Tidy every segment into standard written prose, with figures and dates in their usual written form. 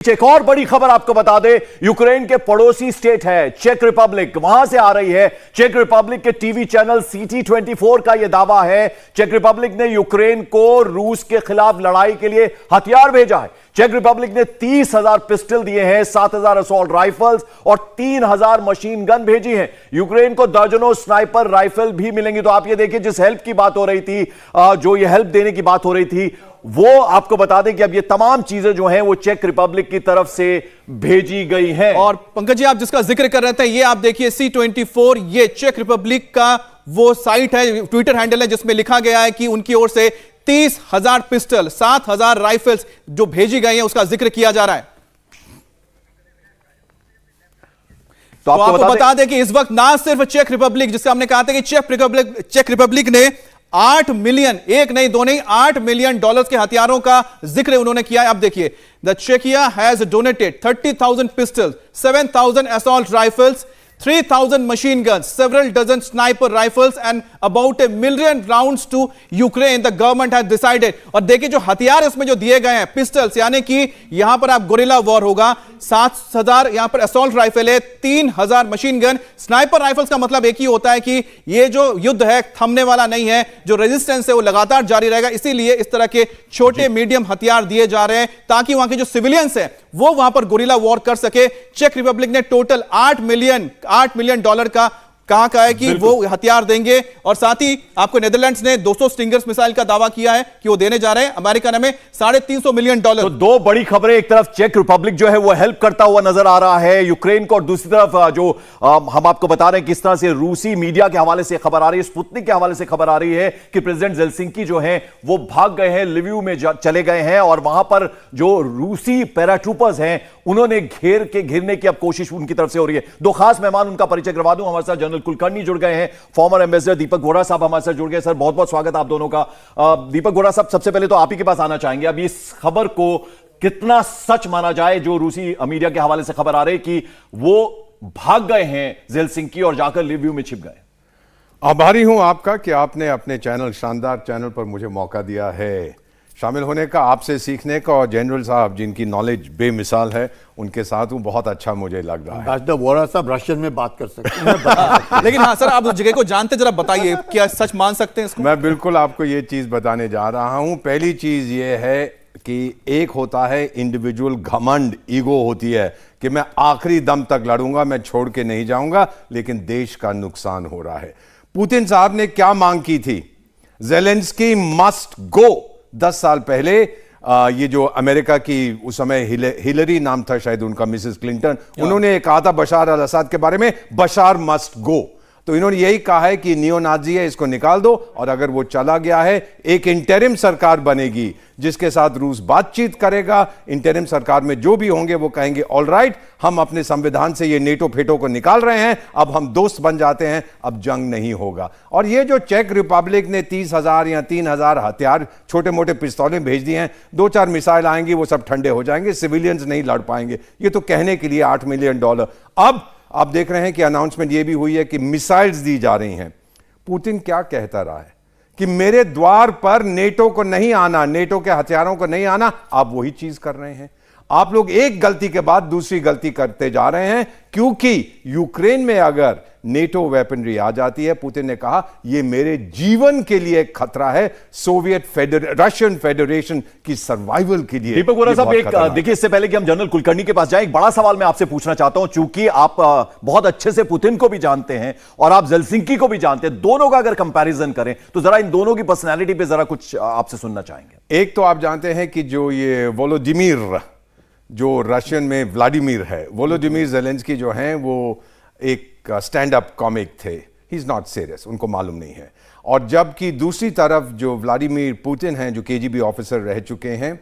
एक और बड़ी खबर आपको बता दें, यूक्रेन के पड़ोसी स्टेट है चेक रिपब्लिक, वहां से आ रही है। चेक रिपब्लिक के टीवी चैनल CT24 का यह दावा है, चेक रिपब्लिक ने यूक्रेन को रूस के खिलाफ लड़ाई के लिए हथियार भेजा है। चेक रिपब्लिक ने 30,000 पिस्टल दिए हैं, 7,000 असॉल्ट राइफल्स और 3,000 मशीन गन भेजी हैं। यूक्रेन को दर्जनों स्नाइपर राइफल भी मिलेंगी। तो आप ये देखिए, जिस हेल्प की बात हो रही थी, जो ये हेल्प देने की बात हो रही थी, वो आपको बता दें कि अब ये तमाम चीजें जो हैं वो चेक रिपब्लिक की तरफ से भेजी गई हैं। और पंकज जी, आप जिसका जिक्र कर रहे थे, ये आप देखिए C24, ये चेक रिपब्लिक का वो साइट है, ट्विटर हैंडल है, जिसमें लिखा गया है कि उनकी ओर से 30,000 पिस्टल, 7,000 राइफल्स जो भेजी गई हैं, उसका जिक्र किया जा रहा है। तो आपको बता दें कि इस वक्त ना सिर्फ चेक रिपब्लिक, जिसका हमने कहा था कि चेक रिपब्लिक ने 8 मिलियन, एक नहीं दो नहीं, 8 मिलियन डॉलर्स के हथियारों का जिक्र उन्होंने किया है। अब देखिए, द चेकिया has donated 30,000 pistols, 7,000 assault rifles, 3,000 machine guns, several dozen sniper rifles and about 1 million rounds to Ukraine, the government has decided। और देखिए जो हथियार इसमें जो दिए गए हैं, पिस्टल्स, यानी कि यहां पर आप गोरिल्ला वॉर होगा, 7,000 यहां पर असॉल्ट राइफल है, 3,000 मशीन गन। स्नाइपर राइफल्स का मतलब एक ही होता है कि ये जो युद्ध है थमने वाला नहीं है, जो रेजिस्टेंस है वो लगातार जारी रहेगा। इसीलिए इस तरह के छोटे मीडियम हथियार दिए जा रहे हैं ताकि वहां के जो सिविलियंस हैं वो वहां पर गोरिल्ला वॉर कर सके। चेक रिपब्लिक ने टोटल 8 मिलियन डॉलर का कहा है कि वो हथियार देंगे। और साथ ही आपको नेदरलैंड्स ने 200 स्टिंगर्स मिसाइल का दावा किया है कि वो देने जा रहे हैं। अमेरिका ने 350 मिलियन डॉलर। तो दो बड़ी खबरें, एक तरफ चेक रिपब्लिक जो है वो हेल्प करता हुआ नजर आ रहा है यूक्रेन को, और दूसरी तरफ जो हम आपको बता रहे हैं किस तरह से रूसी मीडिया के हवाले से खबर आ रही है, स्पुतनिक के हवाले से खबर आ रही है कि प्रेसिडेंट जेलेंस्की जो है वो भाग गए हैं, लिविव में चले गए हैं, और वहां पर जो रूसी पैराट्रूपर्स हैं उन्होंने घेरने की अब कोशिश उनकी तरफ से हो रही है। दो खास मेहमान, उनका परिचय करवा दूं। हमारे साथ जनरल कुलकर्णी जुड़ गए हैं, फॉर्मर एम्बेसडर दीपक घोड़ा साहब हमारे साथ जुड़ गए। सर, बहुत बहुत स्वागत आप दोनों का। दीपक घोड़ा साहब, सबसे पहले तो आप ही के पास आना चाहेंगे, अब इस खबर को कितना सच माना जाए, जो रूसी मीडिया के हवाले से खबर आ रही है कि वो भाग गए हैं जेलेंस्की और जाकर लिविव में छिप गए। आभारी हूं आपका कि आपने अपने चैनल, शानदार चैनल पर मुझे मौका दिया है शामिल होने का, आपसे सीखने का, और जनरल साहब जिनकी नॉलेज बेमिसाल है उनके साथ हूं, बहुत अच्छा मुझे लग रहा है। एम्बेसडर वोरा साहब रशियन में बात कर सकते हैं लेकिन हाँ सर, आप उस जगह को जानते, जरा बताइए, क्या सच मान सकते हैं इसको? मैं बिल्कुल आपको ये चीज बताने जा रहा हूं। पहली चीज ये है कि एक होता है इंडिविजुअल घमंड, ईगो होती है कि मैं आखिरी दम तक लड़ूंगा, मैं छोड़ के नहीं जाऊंगा, लेकिन देश का नुकसान हो रहा है। पुतिन साहब ने क्या मांग की थी? Zelensky must go. 10 साल पहले ये जो अमेरिका की उस समय हिलरी नाम था शायद उनका, मिसेस क्लिंटन, उन्होंने कहा था बशार अल असद के बारे में, बशार मस्ट गो। तो इन्होंने यही कहा है कि नियो नाजी है, इसको निकाल दो, और अगर वो चला गया है, एक इंटरिम सरकार बनेगी जिसके साथ रूस बातचीत करेगा। इंटरिम सरकार में जो भी होंगे वो कहेंगे ऑल राइट, हम अपने संविधान से ये नेटो फेटो को निकाल रहे हैं, अब हम दोस्त बन जाते हैं, अब जंग नहीं होगा। और ये जो चेक रिपब्लिक ने 30,000 या 3,000 हथियार, छोटे मोटे पिस्तौलें भेज दिए हैं, 2-4 मिसाइल आएंगी, वो सब ठंडे हो जाएंगे, सिविलियंस नहीं लड़ पाएंगे। ये तो कहने के लिए 8 मिलियन डॉलर। अब आप देख रहे हैं कि अनाउंसमेंट ये भी हुई है कि मिसाइल्स दी जा रही हैं। पुतिन क्या कहता रहा है कि मेरे द्वार पर नेटो को नहीं आना, नेटो के हथियारों को नहीं आना। आप वही चीज कर रहे हैं। आप लोग एक गलती के बाद दूसरी गलती करते जा रहे हैं, क्योंकि यूक्रेन में अगर नेटो वेपनरी आ जाती है, पुतिन ने कहा यह मेरे जीवन के लिए खतरा है, रशियन फेडरेशन की सर्वाइवल के लिए। दीपक घोड़ा साहब, एक देखिए, इससे पहले कि हम जनरल कुलकर्णी के पास जाएं, एक बड़ा सवाल मैं आपसे पूछना चाहता हूं, चूंकि आप बहुत अच्छे से पुतिन को भी जानते हैं और आप जेलेंस्की को भी जानते हैं, दोनों का अगर कंपैरिजन करें तो जरा इन दोनों की पर्सनैलिटी पे जरा कुछ आपसे सुनना चाहेंगे। एक तो आप जानते हैं कि जो ये वोलोदिमीर, जो रशियन में व्लादिमीर है, वोलोदिमीर जेलेंस्की जो हैं वो एक स्टैंड अप कॉमिक थे, ही इज नॉट सीरियस, उनको मालूम नहीं है। और जबकि दूसरी तरफ जो व्लादिमीर पुतिन हैं, जो KGB ऑफिसर रह चुके हैं,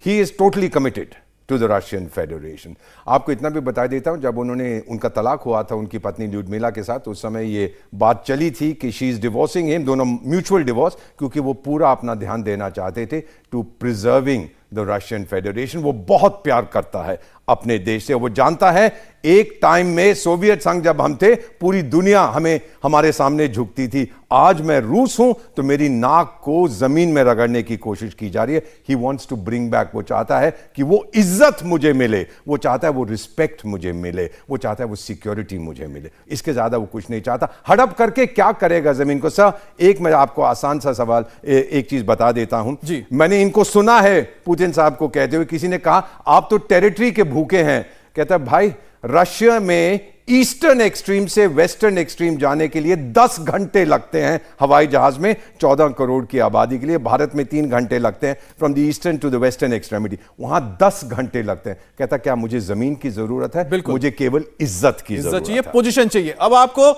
he is totally committed to the Russian Federation. आपको इतना भी बता देता हूं, जब उनका तलाक हुआ था उनकी पत्नी ल्यूडमिला के साथ, उस समय ये बात चली थी कि शी इज डिवोर्सिंग हिम, दोनों म्यूचुअल डिवोर्स, क्योंकि वो पूरा अपना ध्यान देना चाहते थे to preserving the Russian Federation. वो बहुत प्यार करता है अपने देश से, वो जानता है एक टाइम में सोवियत संघ जब हम थे, पूरी दुनिया हमें हमारे सामने झुकती थी। आज मैं रूस हूं तो मेरी नाक को जमीन में रगड़ने की कोशिश की जा रही है। He wants to bring back, वो चाहता है कि वो इज्जत मुझे मिले, वो चाहता है वो रिस्पेक्ट मुझे मिले, वो चाहता है वो सिक्योरिटी मुझे मिले। इसके ज्यादा वो कुछ नहीं चाहता। हड़प करके क्या करेगा जमीन को? सर, एक मैं आपको आसान सा सवाल एक चीज बता देता हूं जी। मैंने इनको सुना है पुतिन साहब को कहते हुए, किसी ने कहा आप तो टेरिटरी के भूखे हैं। कहता है भाई, रशिया में ईस्टर्न एक्सट्रीम से वेस्टर्न एक्सट्रीम जाने के लिए 10 घंटे लगते हैं हवाई जहाज में, 14 करोड़ की आबादी के लिए। भारत में 3 घंटे लगते हैं from the eastern to the western extremity, वहां 10 घंटे लगते हैं। कहता क्या मुझे जमीन की जरूरत है? मुझे केवल इज्जत की जरूरत चाहिए, है, पोजीशन चाहिए। अब आपको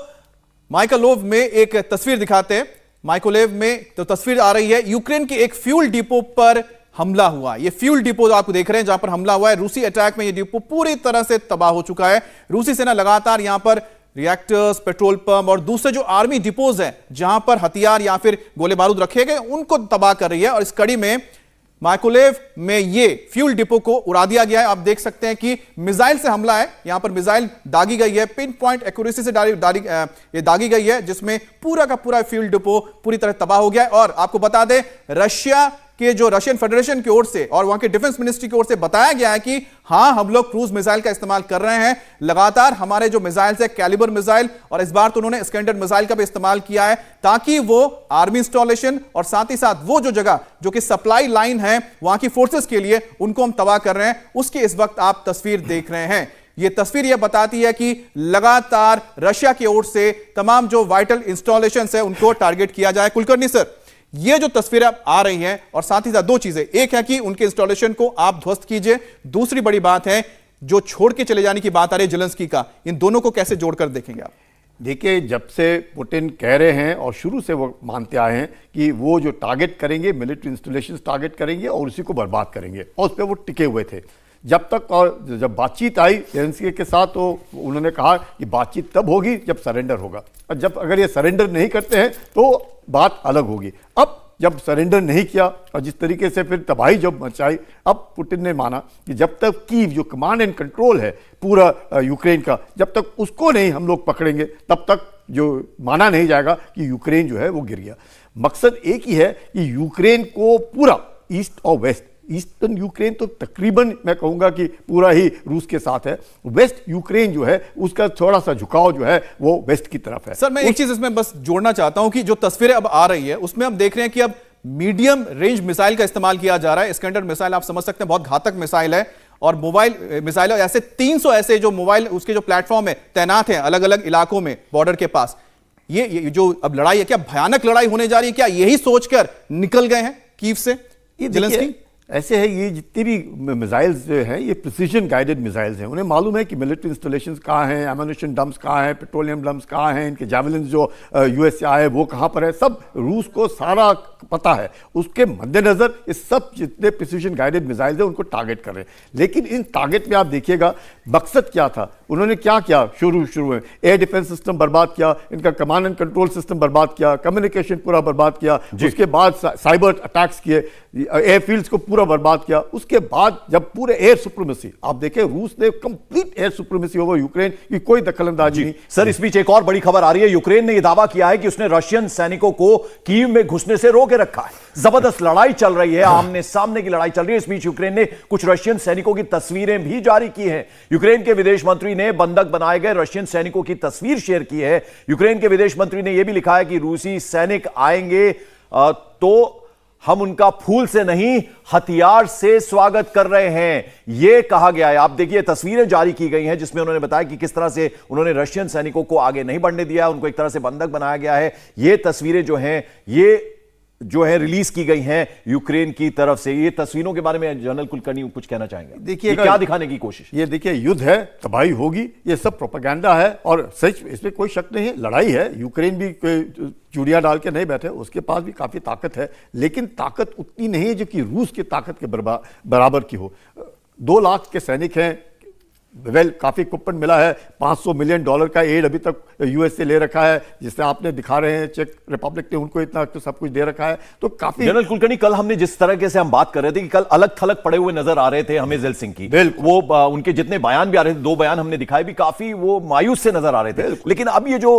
माइकोलेव में एक तस्वीर दिखाते हैं। माइकोलेव में तो तस्वीर आ रही है, यूक्रेन के एक फ्यूल डिपो पर हमला हुआ। ये फ्यूल डिपो जो आप देख रहे हैं जहां पर हमला हुआ है, रूसी अटैक में ये डिपो पूरी तरह से तबाह हो चुका है। रूसी सेना लगातार यहां पर रिएक्टर्स, पेट्रोल पंप और दूसरे जो आर्मी डिपोज हैं जहां पर हथियार या फिर गोले बारूद रखे गए, उनको तबाह कर रही है। और इस कड़ी में माइकोलेव में ये फ्यूल डिपो को उड़ा दिया गया है। आप देख सकते हैं कि मिसाइल से हमला है, यहां पर मिसाइल दागी गई है, पिन पॉइंट एक्यूरेसी से ये दागी गई है, जिसमें पूरा का पूरा फ्यूल डिपो पूरी तरह तबाह हो गया है। और आपको बता दें, रशिया कि जो रशियन फेडरेशन की ओर से और वहां के डिफेंस मिनिस्ट्री की ओर से बताया गया है कि हां, हम लोग क्रूज मिसाइल का इस्तेमाल कर रहे हैं। लगातार हमारे जो मिसाइल है, कैलिबर मिसाइल, और इस बार तो उन्होंने स्कैंडर मिसाइल का भी इस्तेमाल किया है, ताकि वो आर्मी इंस्टॉलेशन और साथ ही साथ वो जो जगह जो कि सप्लाई लाइन है वहां की फोर्सेस के लिए, उनको हम तबाह कर रहे हैं। उसकी इस वक्त आप तस्वीर देख रहे हैं। यह तस्वीर यह बताती है कि लगातार रशिया की ओर से तमाम जो वाइटल इंस्टॉलेशन है उनको टारगेट किया जाए। कुलकर्णी सर, ये जो तस्वीरें आ रही हैं, और साथ ही साथ दो चीजें, एक है कि उनके इंस्टॉलेशन को आप ध्वस्त कीजिए, दूसरी बड़ी बात है जो छोड़ के चले जाने की बात आ रही है जेलेंस्की का, इन दोनों को कैसे जोड़कर देखेंगे आप? देखिए, जब से पुतिन कह रहे हैं और शुरू से वो मानते आए हैं कि वो जो टारगेट करेंगे, मिलिट्री इंस्टॉलेशन टारगेट करेंगे और उसी को बर्बाद करेंगे, और उस पर वो टिके हुए थे जब तक। और जब बातचीत आई जेलेंस्की के साथ, तो उन्होंने कहा कि बातचीत तब होगी जब सरेंडर होगा, और जब अगर ये सरेंडर नहीं करते हैं तो बात अलग होगी। अब जब सरेंडर नहीं किया और जिस तरीके से फिर तबाही जब मचाई, अब पुतिन ने माना कि जब तक कीव जो कमांड एंड कंट्रोल है पूरा यूक्रेन का, जब तक उसको नहीं हम लोग पकड़ेंगे, तब तक जो माना नहीं जाएगा कि यूक्रेन जो है वो गिर गया। मकसद एक ही है कि यूक्रेन को पूरा ईस्ट और वेस्ट, ईस्टर्न यूक्रेन तो तकरीबन मैं कहूंगा कि पूरा ही रूस के साथ है, वेस्ट यूक्रेन जो है उसका थोड़ा सा झुकाव जो है वो वेस्ट की तरफ है। सर, मैं एक चीज इसमें बस जोड़ना चाहता हूं कि जो तस्वीरें अब आ रही है उसमें हम देख रहे हैं कि अब मीडियम रेंज मिसाइल का इस्तेमाल किया जा रहा है। स्कैंडर मिसाइल आप समझ सकते हैं बहुत घातक मिसाइल है, और मोबाइल मिसाइल ऐसे 300 ऐसे जो मोबाइल उसके जो प्लेटफॉर्म है तैनात हैं अलग अलग इलाकों में बॉर्डर के पास। ये जो अब लड़ाई है, क्या भयानक लड़ाई होने जा रही है? क्या यही सोचकर निकल गए हैं कीव से जेलेंस्की? ऐसे है, ये जितनी भी मिसाइल्स जो हैं ये प्रिसीजन गाइडेड मिसाइल्स हैं। उन्हें मालूम है कि मिलिट्री इंस्टॉलेशंस कहाँ हैं, एम्यूनिशन डंप्स कहाँ हैं, पेट्रोलियम डंप्स कहाँ हैं, इनके जैवलिन्स जो यूएस से आए वो कहाँ पर है, सब रूस को सारा पता है। उसके मद्देनजर ये सब जितने प्रिसीजन गाइडेड मिसाइल्स हैं उनको टारगेट कर रहे हैं। लेकिन इन टारगेट में आप देखिएगा मकसद क्या था, उन्होंने क्या किया? शुरू में एयर डिफेंस सिस्टम बर्बाद किया, इनका कमांड एंड कंट्रोल सिस्टम बर्बाद किया, कम्युनिकेशन पूरा बर्बाद किया, उसके बाद साइबर अटैक्स किए, एयरफील्ड्स को पूरा बर्बाद किया। उसके बाद जब पूरे एयर सुप्रीमेसी, आप देखें रूस ने complete air supremacy over Ukraine की कोई दखलंदाजी नहीं। सर, इस बीच एक और बड़ी खबर आ रही है। यूक्रेन ने यह दावा किया है कि उसने रशियन सैनिकों को कीव में घुसने से रोके रखा है। जबरदस्त लड़ाई चल रही है, आमने सामने की लड़ाई चल रही है। इस बीच यूक्रेन ने कुछ रशियन सैनिकों की तस्वीरें भी जारी की हैं। यूक्रेन के विदेश मंत्री ने बंधक बनाए गए रशियन सैनिकों की तस्वीर शेयर की है। यूक्रेन के विदेश मंत्री ने यह भी लिखा है कि रूसी सैनिक आएंगे तो हम उनका फूल से नहीं हथियार से स्वागत कर रहे हैं, यह कहा गया है। आप देखिए, तस्वीरें जारी की गई हैं जिसमें उन्होंने बताया कि किस तरह से उन्होंने रशियन सैनिकों को आगे नहीं बढ़ने दिया, उनको एक तरह से बंधक बनाया गया है। ये तस्वीरें जो है रिलीज की गई हैं यूक्रेन की तरफ से। ये तस्वीरों के बारे में जनरल कुलकर्णी कुछ कहना चाहेंगे? देखिए, क्या दिखाने की कोशिश? ये देखिए, युद्ध है, तबाही होगी, ये सब प्रोपेगेंडा है, और सच इसमें कोई शक नहीं है, लड़ाई है। यूक्रेन भी चूड़ियां डाल के नहीं बैठे, उसके पास भी काफी ताकत है, लेकिन ताकत उतनी नहीं है जो कि रूस की ताकत के बराबर की हो। 2 लाख के सैनिक हैं, काफी कूपन मिला है। $500 मिलियन का एड अभी तक यूएस से ले रखा है, जिससे आपने दिखा रहे हैं चेक रिपब्लिक ने उनको इतना तो सब कुछ दे रखा है। तो काफी जनरल कुलकर्णी, कल हमने जिस तरह से हम बात कर रहे थे कि कल अलग थलग पड़े हुए नजर आ रहे थे हमें हेलसिंकी की, वो उनके जितने बयान भी आ रहे थे, 2 बयान हमने दिखाए भी, काफी वो मायूस से नजर आ रहे थे। लेकिन अब ये जो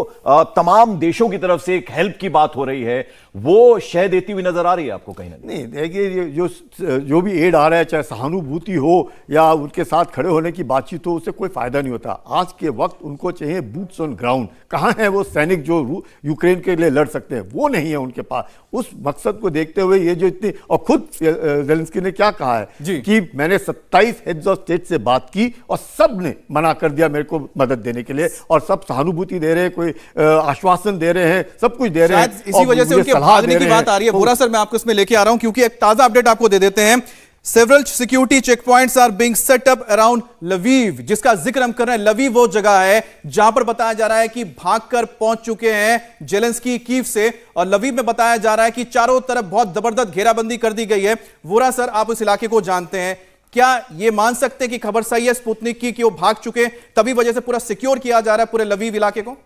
तमाम देशों की तरफ से एक हेल्प की बात हो रही है, वो शह देती हुई नजर आ रही है आपको कहीं ना कहीं? नहीं, देखिए जो भी एड आ रहा है, चाहे सहानुभूति हो या उनके साथ खड़े होने की बातचीत हो, उससे कोई फायदा नहीं होता। आज के वक्त उनको चाहिए बूट्स ऑन ग्राउंड। कहाँ है वो सैनिक जो यूक्रेन के लिए लड़ सकते हैं? वो नहीं है उनके पास। उस मकसद को देखते हुए ये जो इतनी, और खुद ज़ेलेंस्की ने क्या कहा है कि मैंने 27 हेड्स ऑफ स्टेट से बात की और सब ने मना कर दिया मेरे को मदद देने के लिए, और सब सहानुभूति दे रहे हैं, कोई आश्वासन दे रहे हैं, सब कुछ दे रहे हैं। इसी वजह से उनके भागने की बात आ रही है। बुरा सर, मैं आपको इसमें लेके आ रहा हूं क्योंकि एक ताजा अपडेट आपको दे देते हैं। Several security checkpoints are being set up around Lviv, जिसका जिक्र हम कर रहे हैं। लवीव वो जगह है जहां पर बताया जा रहा है कि भागकर पहुंच चुके हैं जेलेंस्की कीव से, और लवीव में बताया जा रहा है कि चारों तरफ बहुत जबरदस्त घेराबंदी कर दी गई है। वोरा सर, आप इस इलाके को जानते हैं, क्या ये मान सकते हैं कि खबर सही है स्पुतनिक की कि वो भाग चुके, तभी वजह से पूरा सिक्योर किया जा रहा है पूरे लवीव इलाके को?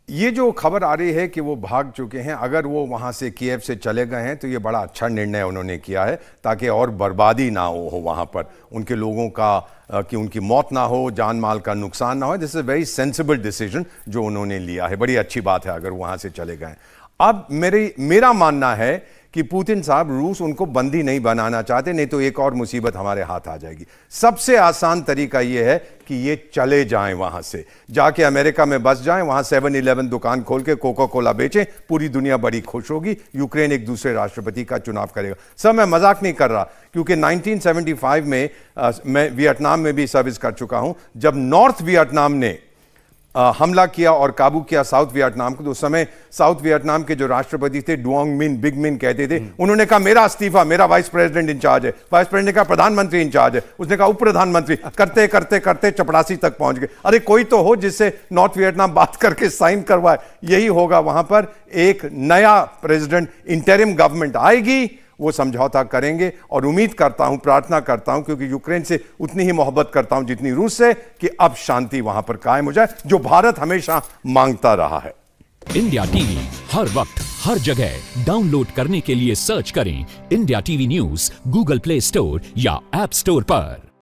ये जो खबर आ रही है कि वो भाग चुके हैं, अगर वो वहाँ से कीव से चले गए हैं तो ये बड़ा अच्छा निर्णय उन्होंने किया है, ताकि और बर्बादी ना हो वहाँ पर, उनके लोगों का कि उनकी मौत ना हो, जान माल का नुकसान ना हो। This is very sensible decision जो उन्होंने लिया है, बड़ी अच्छी बात है अगर वहाँ से चले गए। अब मेरा मानना है कि पुतिन साहब, रूस उनको बंदी नहीं बनाना चाहते, नहीं तो एक और मुसीबत हमारे हाथ आ जाएगी। सबसे आसान तरीका यह है कि ये चले जाएं वहां से, जाके अमेरिका में बस जाएं, वहां 7-Eleven दुकान खोल के कोका कोला बेचें, पूरी दुनिया बड़ी खुश होगी, यूक्रेन एक दूसरे राष्ट्रपति का चुनाव करेगा। सर, मैं मजाक नहीं कर रहा, क्योंकि 1975 में मैं वियतनाम में भी सर्विस कर चुका हूं। जब नॉर्थ वियतनाम ने हमला किया और काबू किया साउथ वियतनाम को, तो उस समय साउथ वियतनाम के जो राष्ट्रपति थे, डुओंग मिन, बिग मिन कहते थे, उन्होंने कहा मेरा इस्तीफा, मेरा वाइस प्रेसिडेंट इंचार्ज है। वाइस प्रेसिडेंट ने कहा प्रधानमंत्री इंचार्ज है, उसने कहा उप प्रधानमंत्री, करते करते करते चपरासी तक पहुंच गए। अरे कोई तो हो जिससे नॉर्थ वियतनाम बात करके साइन करवाए। यही होगा वहां पर, एक नया प्रेसिडेंट, इंटरिम गवर्नमेंट आएगी, वो समझौता करेंगे, और उम्मीद करता हूं, प्रार्थना करता हूं, क्योंकि यूक्रेन से उतनी ही मोहब्बत करता हूं जितनी रूस से, कि अब शांति वहां पर कायम हो जाए, जो भारत हमेशा मांगता रहा है। इंडिया टीवी हर वक्त हर जगह डाउनलोड करने के लिए सर्च करें India TV news Google play store या ऐप स्टोर पर।